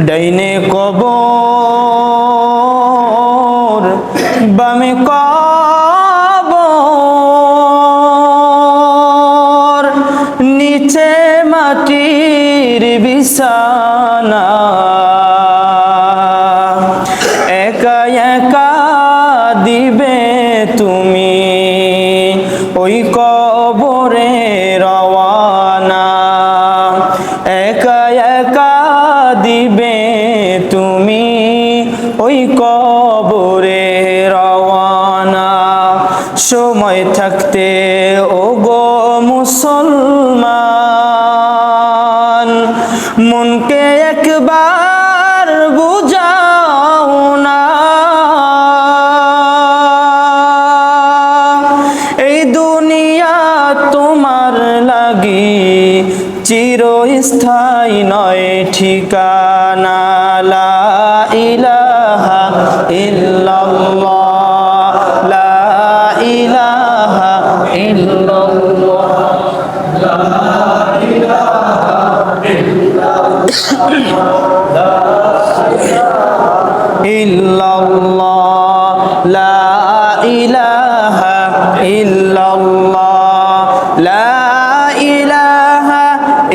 ডাইনে কবর বামে কবর, নিচে মাটির বিছানা, একা একা দিবে তুমি ওই কবরে রওয়ানা, একা একা দিবে তুমি ওই কবরে রওয়ানা। সময় থাকতে ওগো মুসলমান, মনকে একবার বুঝাও না, এই দুনিয়া তোমার লাগি চিরস্থায়ী নয় ঠিকানা। লা ইলাহা ইল্লাল্লাহ, লা ইলাহা ইল্লাল্লাহ, লা ইলাহা ইল্লাল্লাহ, লা ইলাহা ইল্লাল্লাহ, লা ইলাহা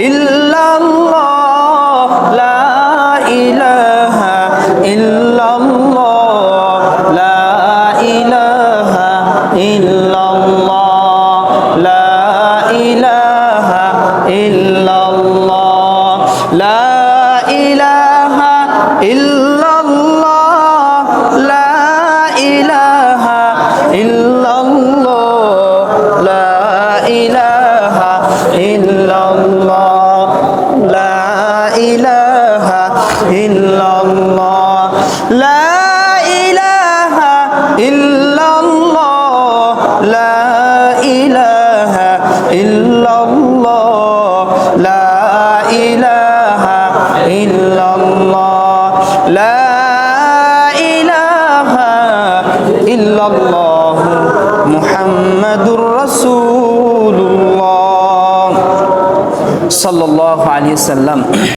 ইল্লাল্লাহ, লা ইলাহা ইল্লাল্লাহ, লা ইলাহা ইল্লাল্লাহ, লা ইলাহা ইল্লাল্লাহ, লা ইলাহা ইল্লাল্লাহ, লা ইলাহা ইল্লাল্লাহ, লা ইলাহা ইল্লাল্লাহ, লা ইলাহা ইল্লাল্লাহ, লা ইলাহা ইল্লাল্লাহ, লা ইলাহা ইল্লাল্লাহ, লা ইলাহা ইল্লাল্লাহ, লা ইলাহা ইল্লাল্লাহ, মুহাম্মাদুর রাসূলুল্লাহ সাল্লাল্লাহু আলাইহি ওয়াসাল্লাম।